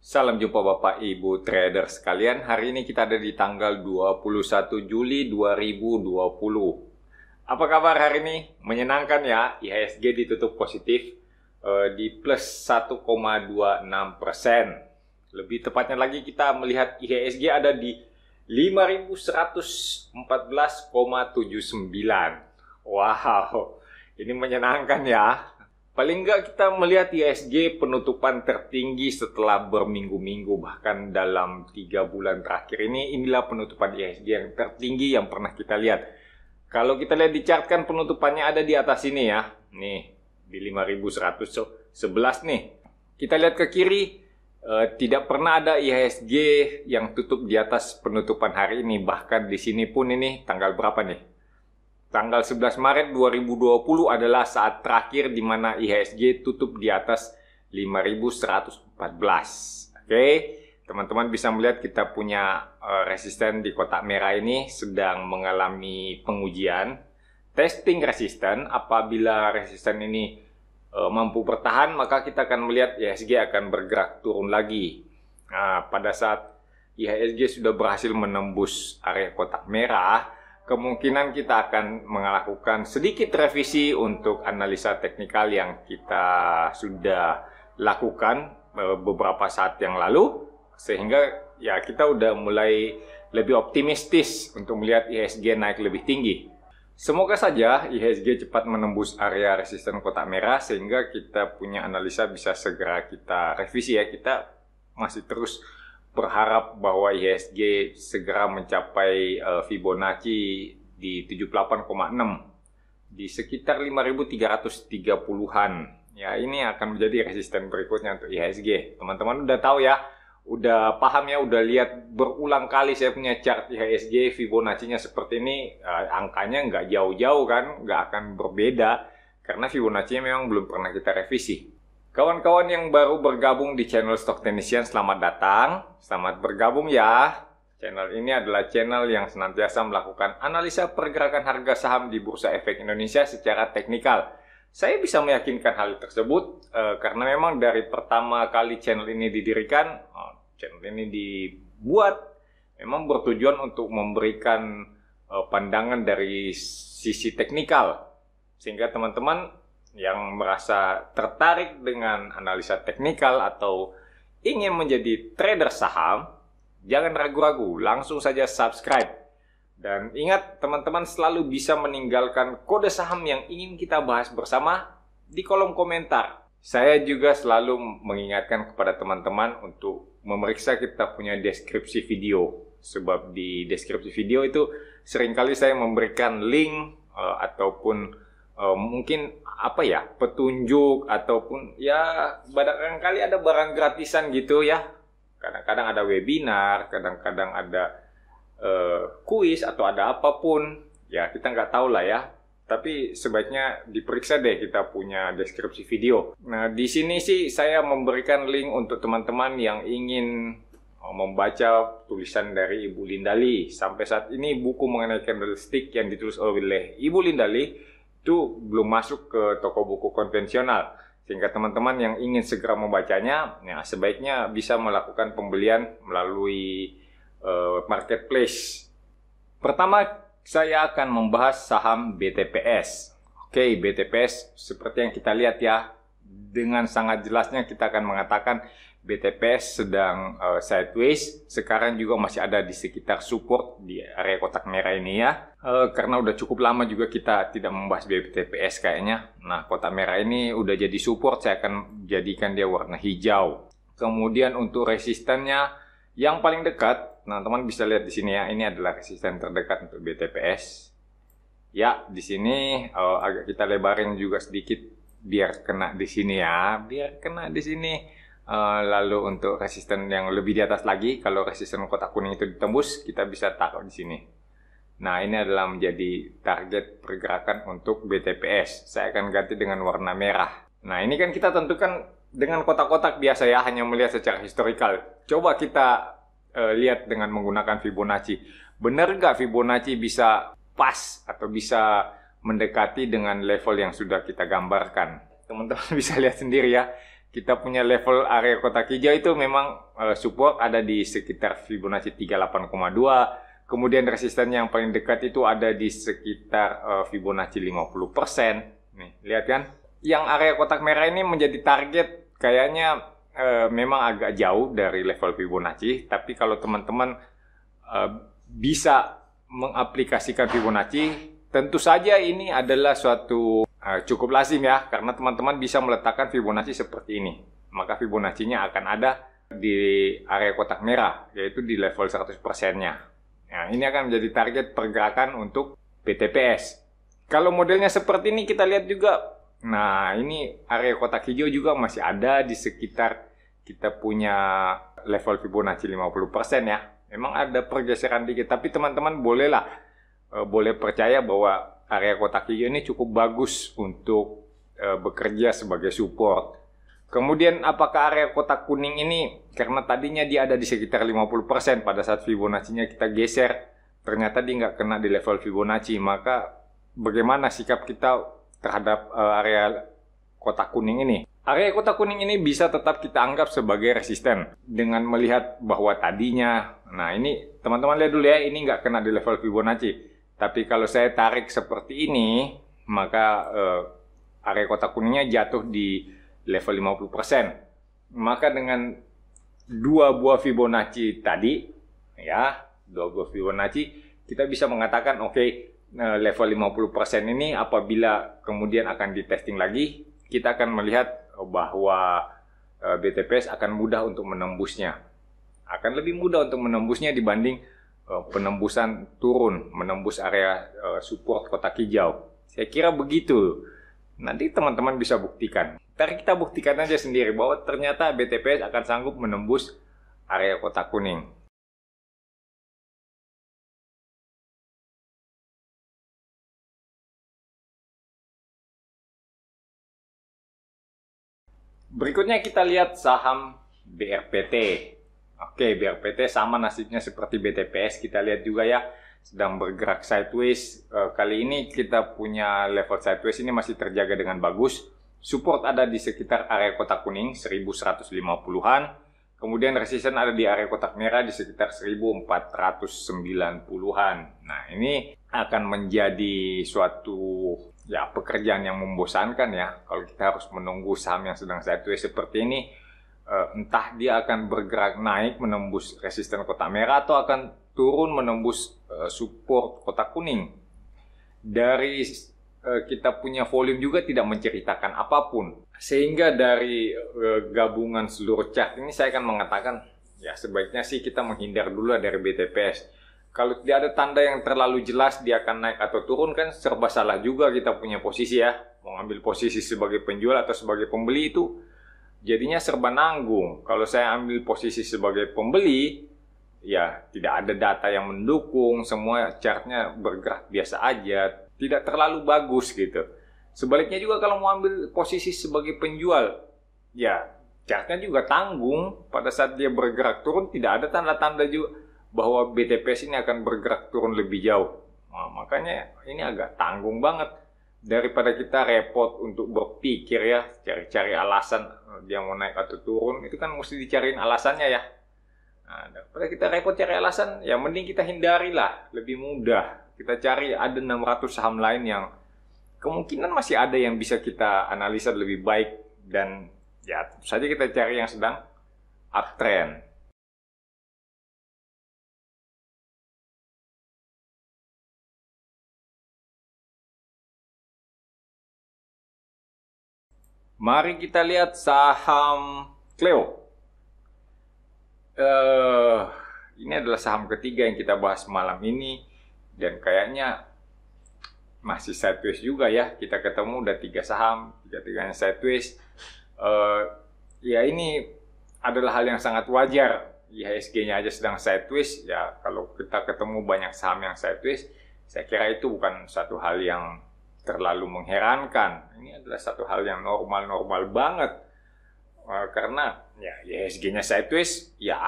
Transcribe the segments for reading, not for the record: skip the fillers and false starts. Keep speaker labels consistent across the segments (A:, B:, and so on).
A: Salam jumpa Bapak Ibu trader sekalian. Hari ini kita ada di tanggal 21 Juli 2020. Apa kabar hari ini? Menyenangkan ya, IHSG ditutup positif di plus 1,26%. Lebih tepatnya lagi kita melihat IHSG ada di 5.114,79. Wow, ini menyenangkan ya. Paling nggak kita melihat IHSG penutupan tertinggi setelah berminggu-minggu, bahkan dalam 3 bulan terakhir ini, inilah penutupan IHSG yang tertinggi yang pernah kita lihat. Kalau kita lihat di chart kan penutupannya ada di atas ini ya, nih di 5.111 nih. Kita lihat ke kiri, tidak pernah ada IHSG yang tutup di atas penutupan hari ini, bahkan di sini pun ini tanggal berapa nih? Tanggal 11 Maret 2020 adalah saat terakhir di mana IHSG tutup di atas 5.114. Oke, teman-teman bisa melihat kita punya resisten di kotak merah ini sedang mengalami pengujian. Testing resisten, apabila resisten ini mampu bertahan, maka kita akan melihat IHSG akan bergerak turun lagi. Nah, pada saat IHSG sudah berhasil menembus area kotak merah, kemungkinan kita akan melakukan sedikit revisi untuk analisa teknikal yang kita sudah lakukan beberapa saat yang lalu, sehingga ya kita udah mulai lebih optimistis untuk melihat IHSG naik lebih tinggi. Semoga saja IHSG cepat menembus area resisten kotak merah sehingga kita punya analisa bisa segera kita revisi ya. Kita masih terus berharap bahwa IHSG segera mencapai Fibonacci di 78,6 di sekitar 5.330-an. Ya, ini akan menjadi resisten berikutnya untuk IHSG. Teman-teman udah tahu ya, udah paham ya, udah lihat berulang kali saya punya chart IHSG Fibonacci-nya seperti ini, angkanya nggak jauh-jauh kan, nggak akan berbeda karena Fibonacci-nya memang belum pernah kita revisi. Kawan-kawan yang baru bergabung di channel Stock Technician, selamat datang. Selamat bergabung ya. Channel ini adalah channel yang senantiasa melakukan analisa pergerakan harga saham di Bursa Efek Indonesia secara teknikal. Saya bisa meyakinkan hal tersebut karena memang dari pertama kali channel ini didirikan, channel ini dibuat memang bertujuan untuk memberikan pandangan dari sisi teknikal. Sehingga teman-teman yang merasa tertarik dengan analisa teknikal atau ingin menjadi trader saham, jangan ragu-ragu, langsung saja subscribe. Dan ingat, teman-teman selalu bisa meninggalkan kode saham yang ingin kita bahas bersama di kolom komentar. Saya juga selalu mengingatkan kepada teman-teman untuk memeriksa kita punya deskripsi video. Sebab di deskripsi video itu seringkali saya memberikan link ataupun mungkin petunjuk ataupun ya barangkali ada barang gratisan gitu ya. Kadang-kadang ada webinar, kadang-kadang ada kuis atau ada apapun. Ya kita nggak tahu lah ya. Tapi sebaiknya diperiksa deh kita punya deskripsi video. Nah di sini sih saya memberikan link untuk teman-teman yang ingin membaca tulisan dari Ibu Lindali. Sampai saat ini buku mengenai candlestick yang ditulis oleh Ibu Lindali itu belum masuk ke toko buku konvensional, sehingga teman-teman yang ingin segera membacanya, ya sebaiknya bisa melakukan pembelian melalui marketplace. Pertama, saya akan membahas saham BTPS. Oke, BTPS seperti yang kita lihat ya, dengan sangat jelasnya kita akan mengatakan BTPS sedang sideways. Sekarang juga masih ada di sekitar support di area kotak merah ini ya. Karena udah cukup lama juga kita tidak membahas BTPS kayaknya. Nah, kotak merah ini udah jadi support, saya akan jadikan dia warna hijau. Kemudian untuk resistennya yang paling dekat, nah teman bisa lihat di sini ya, ini adalah resisten terdekat untuk BTPS. Ya, di sini agak kita lebarin juga sedikit biar kena di sini ya, biar kena di sini. Lalu untuk resisten yang lebih di atas lagi, kalau resisten kotak kuning itu ditembus, kita bisa taruh di sini. Nah, ini adalah menjadi target pergerakan untuk BTPS. Saya akan ganti dengan warna merah. Nah, ini kan kita tentukan dengan kotak-kotak biasa ya, hanya melihat secara historikal. Coba kita lihat dengan menggunakan Fibonacci. Benar nggak Fibonacci bisa pas atau bisa mendekati dengan level yang sudah kita gambarkan? Teman-teman bisa lihat sendiri ya. kita punya level area kotak hijau itu memang support ada di sekitar Fibonacci 38,2. Kemudian resisten yang paling dekat itu ada di sekitar Fibonacci 50%. Nih, lihat kan? Yang area kotak merah ini menjadi target kayaknya memang agak jauh dari level Fibonacci. Tapi kalau teman-teman bisa mengaplikasikan Fibonacci, tentu saja ini adalah suatu cukup lazim ya, karena teman-teman bisa meletakkan Fibonacci seperti ini. Maka Fibonacci-nya akan ada di area kotak merah, yaitu di level 100%-nya. Nah, ini akan menjadi target pergerakan untuk BTPS. Kalau modelnya seperti ini kita lihat juga, nah ini area kotak hijau juga masih ada di sekitar kita punya level Fibonacci 50% ya. Memang ada pergeseran dikit, tapi teman-teman boleh percaya bahwa area kotak hijau ini cukup bagus untuk bekerja sebagai support. Kemudian apakah area kotak kuning ini, karena tadinya dia ada di sekitar 50%, pada saat Fibonacci-nya kita geser, ternyata dia nggak kena di level Fibonacci, maka bagaimana sikap kita terhadap area kotak kuning ini? Area kotak kuning ini bisa tetap kita anggap sebagai resisten dengan melihat bahwa tadinya, nah ini teman-teman lihat dulu ya, ini nggak kena di level Fibonacci. Tapi kalau saya tarik seperti ini, maka area kotak kuningnya jatuh di level 50%. Maka dengan dua buah Fibonacci tadi, ya, dua buah Fibonacci, kita bisa mengatakan oke, level 50% ini apabila kemudian akan ditesting lagi, kita akan melihat bahwa BTPS akan mudah untuk menembusnya. Akan lebih mudah untuk menembusnya dibanding penembusan turun, menembus area support kotak hijau. Saya kira begitu. Nanti teman-teman bisa buktikan. Ntar kita buktikan aja sendiri bahwa ternyata BTPS akan sanggup menembus area kotak kuning. Berikutnya kita lihat saham BRPT. Oke, BRPT sama nasibnya seperti BTPS. Kita lihat juga ya, sedang bergerak sideways. Kali ini kita punya level sideways ini masih terjaga dengan bagus. Support ada di sekitar area kotak kuning 1150-an. Kemudian resisten ada di area kotak merah di sekitar 1490-an. Nah, ini akan menjadi suatu pekerjaan yang membosankan ya. Kalau kita harus menunggu saham yang sedang sideways seperti ini, entah dia akan bergerak naik menembus resisten kotak merah atau akan turun menembus support kotak kuning. Dari kita punya volume juga tidak menceritakan apapun. Sehingga dari gabungan seluruh chart ini saya akan mengatakan ya sebaiknya sih kita menghindar dulu dari BTPS. Kalau tidak ada tanda yang terlalu jelas dia akan naik atau turun, kan serba salah juga kita punya posisi ya. Mau ambil posisi sebagai penjual atau sebagai pembeli itu jadinya serba nanggung. Kalau saya ambil posisi sebagai pembeli, ya tidak ada data yang mendukung, semua chartnya bergerak biasa aja, tidak terlalu bagus gitu. Sebaliknya juga kalau mau ambil posisi sebagai penjual, ya chartnya juga tanggung. Pada saat dia bergerak turun, tidak ada tanda-tanda juga bahwa BTPS ini akan bergerak turun lebih jauh. Nah, makanya ini agak tanggung banget. Daripada kita repot untuk berpikir ya, cari-cari alasan dia mau naik atau turun, itu kan mesti dicariin alasannya ya. Nah, daripada kita repot cari alasan, ya mending kita hindari lah, lebih mudah. Kita cari ada 600 saham lain yang kemungkinan masih ada yang bisa kita analisa lebih baik, dan ya tentu saja kita cari yang sedang uptrend. Mari kita lihat saham Cleo. Ini adalah saham ketiga yang kita bahas malam ini, dan kayaknya masih sideways juga ya. Kita ketemu udah 3 saham, 3-3-nya sideways. Ya ini adalah hal yang sangat wajar. IHSG-nya aja sedang sideways. Ya kalau kita ketemu banyak saham yang sideways, saya kira itu bukan satu hal yang terlalu mengherankan. Ini adalah satu hal yang normal-normal banget. Karena ya IHSG-nya sideways, ya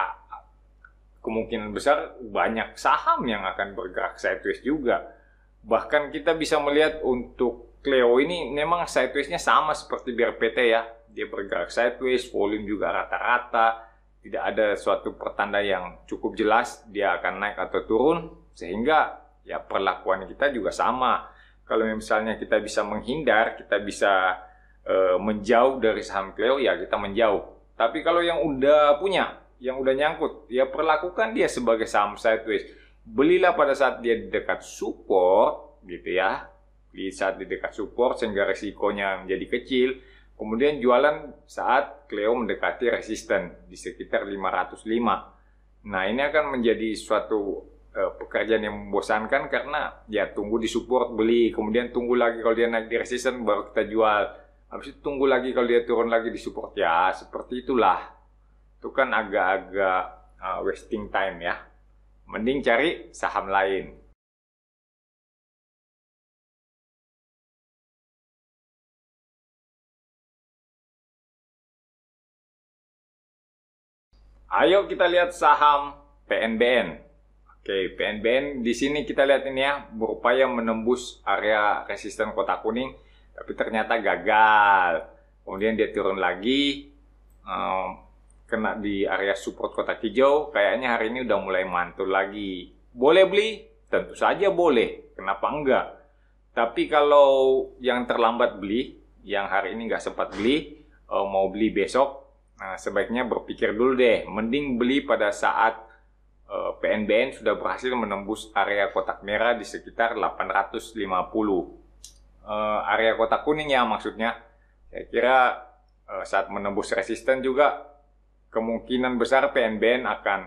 A: kemungkinan besar banyak saham yang akan bergerak sideways juga. Bahkan kita bisa melihat untuk Cleo ini memang sideways-nya sama seperti BRPT ya. dia bergerak sideways, volume juga rata-rata, tidak ada suatu pertanda yang cukup jelas dia akan naik atau turun, sehingga ya perlakuan kita juga sama. Kalau misalnya kita bisa menghindar, kita bisa menjauh dari saham Clio, ya kita menjauh. Tapi kalau yang udah punya, yang udah nyangkut, ya perlakukan dia sebagai saham sideways. Belilah pada saat dia di dekat support, gitu ya. Di saat di dekat support sehingga resikonya menjadi kecil. Kemudian jualan saat Clio mendekati resisten di sekitar 505. Nah, ini akan menjadi suatu pekerjaan yang membosankan karena ya tunggu di support beli, kemudian tunggu lagi kalau dia naik di resisten baru kita jual. Habis itu tunggu lagi kalau dia turun lagi di support. Ya, seperti itulah. Itu kan agak-agak wasting time ya. Mending cari saham lain. Ayo kita lihat saham PNBN. Oke, PNBN di sini kita lihat ini ya, berupaya menembus area resisten kotak kuning, tapi ternyata gagal. Kemudian dia turun lagi, kena di area support kotak hijau. Kayaknya hari ini udah mulai mantul lagi. Boleh beli? Tentu saja boleh. Kenapa enggak? Tapi kalau yang terlambat beli, yang hari ini nggak sempat beli, mau beli besok, nah, sebaiknya berpikir dulu deh, mending beli pada saat PNBN sudah berhasil menembus area kotak merah di sekitar 850. Area kotak kuning ya maksudnya. Saya kira saat menembus resisten juga kemungkinan besar PNBN akan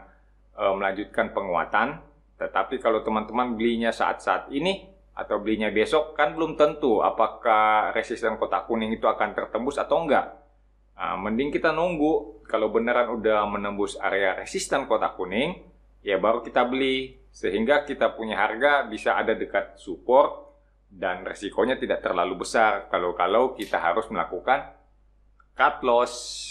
A: melanjutkan penguatan. Tetapi kalau teman-teman belinya saat-saat ini atau belinya besok, kan belum tentu apakah resisten kotak kuning itu akan tertembus atau enggak. Nah, mending kita nunggu kalau beneran udah menembus area resisten kotak kuning, ya baru kita beli. Sehingga kita punya harga bisa ada dekat support dan resikonya tidak terlalu besar kalau kita harus melakukan cut loss.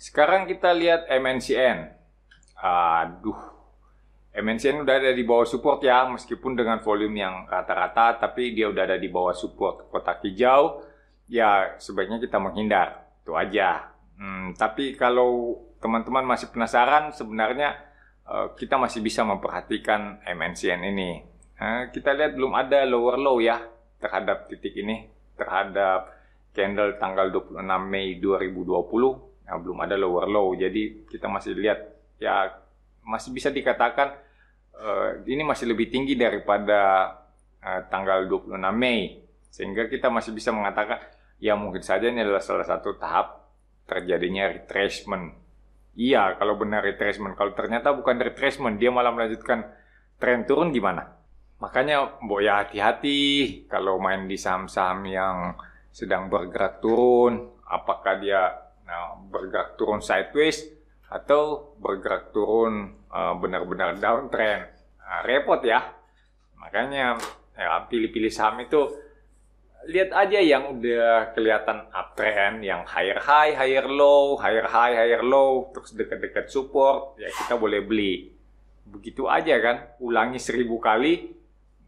A: Sekarang kita lihat MNCN. MNCN udah ada di bawah support ya, meskipun dengan volume yang rata-rata, tapi dia udah ada di bawah support kotak hijau. Ya, sebaiknya kita menghindar. Itu aja. Tapi kalau teman-teman masih penasaran, sebenarnya kita masih bisa memperhatikan MNCN ini. Kita lihat belum ada lower low ya terhadap titik ini, terhadap candle tanggal 26 Mei 2020. Nah, belum ada lower low, jadi kita masih lihat ya masih bisa dikatakan ini masih lebih tinggi daripada tanggal 26 Mei. Sehingga kita masih bisa mengatakan ya mungkin saja ini adalah salah satu tahap terjadinya retracement. Iya, kalau benar retracement. Kalau ternyata bukan retracement, dia malah melanjutkan tren turun gimana? Makanya mbok ya hati-hati kalau main di saham-saham yang sedang bergerak turun. Apakah dia bergerak turun sideways atau bergerak turun benar-benar downtrend. Repot ya. Makanya ya, pilih-pilih saham itu lihat aja yang udah kelihatan uptrend, yang higher high, higher low, higher high, higher low, terus dekat-dekat support, ya kita boleh beli. Begitu aja kan, ulangi 1000 kali.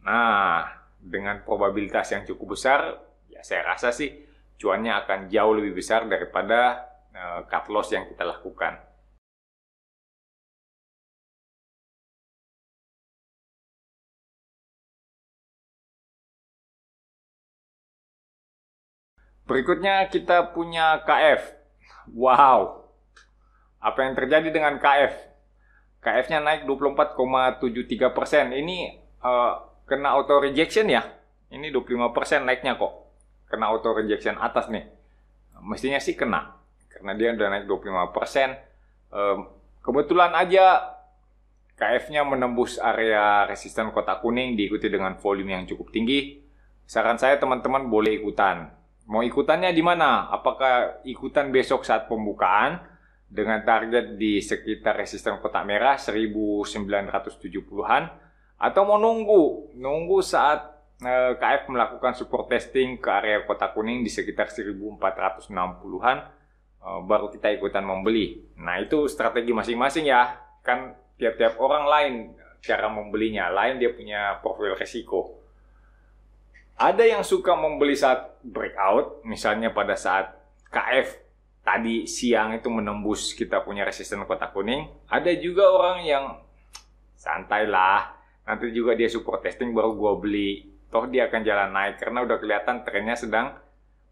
A: Nah, dengan probabilitas yang cukup besar, ya saya rasa sih cuannya akan jauh lebih besar daripada cut loss yang kita lakukan. Berikutnya kita punya KF. Wow. Apa yang terjadi dengan KF? KF-nya naik 24,73%. Ini kena auto rejection ya. Ini 25% naiknya kok. Kena auto rejection atas nih. Mestinya sih kena. Karena dia udah naik 25%. Kebetulan aja KF-nya menembus area resisten kotak kuning diikuti dengan volume yang cukup tinggi. Saran saya teman-teman boleh ikutan. Mau ikutannya di mana? Apakah ikutan besok saat pembukaan dengan target di sekitar resisten kotak merah 1970-an atau mau nunggu saat KF melakukan support testing ke area kotak kuning di sekitar 1460-an baru kita ikutan membeli. Nah, itu strategi masing-masing ya. Kan tiap-tiap orang lain cara membelinya, lain dia punya profil risiko. Ada yang suka membeli saat breakout, misalnya pada saat KF tadi siang itu menembus kita punya resisten kotak kuning. Ada juga orang yang santai lah, nanti juga dia support testing baru gua beli. Toh dia akan jalan naik karena udah kelihatan trennya sedang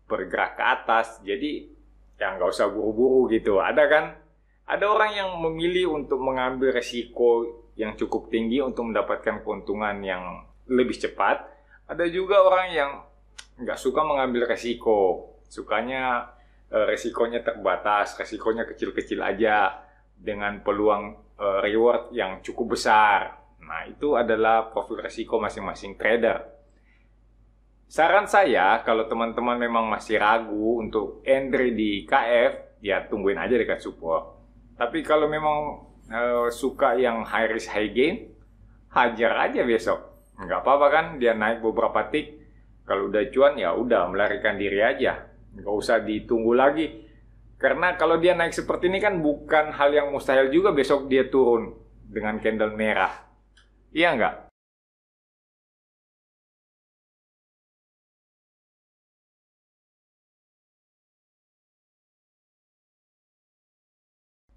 A: bergerak ke atas. Jadi ya nggak usah buru-buru gitu. Ada kan? Ada orang yang memilih untuk mengambil resiko yang cukup tinggi untuk mendapatkan keuntungan yang lebih cepat. Ada juga orang yang nggak suka mengambil resiko. Sukanya resikonya terbatas, resikonya kecil-kecil aja dengan peluang reward yang cukup besar. Nah, itu adalah profil resiko masing-masing trader. Saran saya, kalau teman-teman memang masih ragu untuk entry di KF, ya tungguin aja dekat support. Tapi kalau memang suka yang high risk high gain, hajar aja besok. Nggak apa-apa kan, dia naik beberapa tick. Kalau udah cuan, ya udah melarikan diri aja. Nggak usah ditunggu lagi. Karena kalau dia naik seperti ini kan bukan hal yang mustahil juga besok dia turun dengan candle merah. Iya nggak?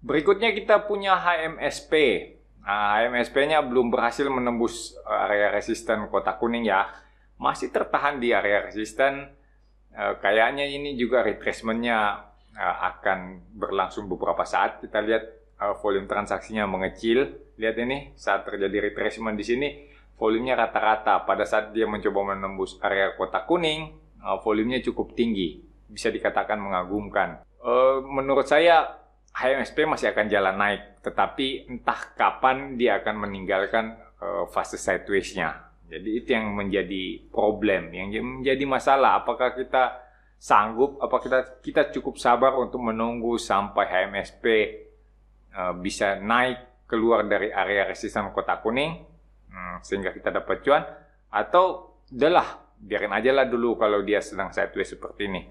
A: Berikutnya kita punya HMSP. Nah, HMSP-nya belum berhasil menembus area resisten kotak kuning ya. Masih tertahan di area resisten. Kayaknya ini juga retracement-nya akan berlangsung beberapa saat. Kita lihat volume transaksinya mengecil. Lihat ini, saat terjadi retracement di sini, volumenya rata-rata. Pada saat dia mencoba menembus area kotak kuning, volumenya cukup tinggi. Bisa dikatakan mengagumkan. Menurut saya, HMSP masih akan jalan naik, tetapi entah kapan dia akan meninggalkan fase sideways-nya. Jadi itu yang menjadi problem, yang menjadi masalah. Apakah kita sanggup, apakah kita cukup sabar untuk menunggu sampai HMSP bisa naik keluar dari area resisten kotak kuning, sehingga kita dapat cuan, atau udahlah, biarin aja lah dulu kalau dia sedang sideways seperti ini.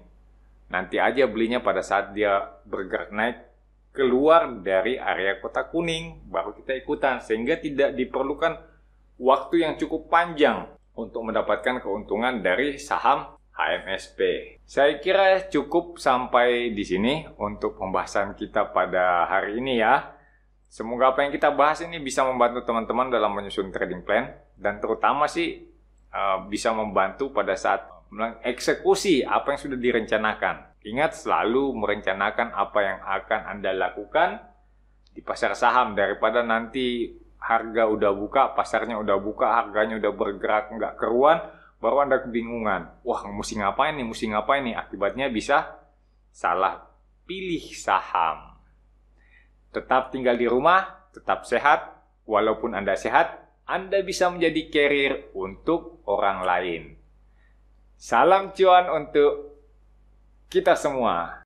A: Nanti aja belinya pada saat dia bergerak naik keluar dari area kotak kuning, baru kita ikutan, sehingga tidak diperlukan waktu yang cukup panjang untuk mendapatkan keuntungan dari saham HMSP. Saya kira cukup sampai di sini untuk pembahasan kita pada hari ini ya. Semoga apa yang kita bahas ini bisa membantu teman-teman dalam menyusun trading plan, dan terutama sih bisa membantu pada saat mengeksekusi apa yang sudah direncanakan. Ingat selalu merencanakan apa yang akan Anda lakukan di pasar saham, daripada nanti harga udah buka, pasarnya udah buka, harganya udah bergerak nggak keruan, baru Anda kebingungan. Wah, mesti ngapain nih? Akibatnya bisa salah pilih saham. Tetap tinggal di rumah, tetap sehat. Walaupun Anda sehat, Anda bisa menjadi carrier untuk orang lain. Salam cuan untuk kita semua.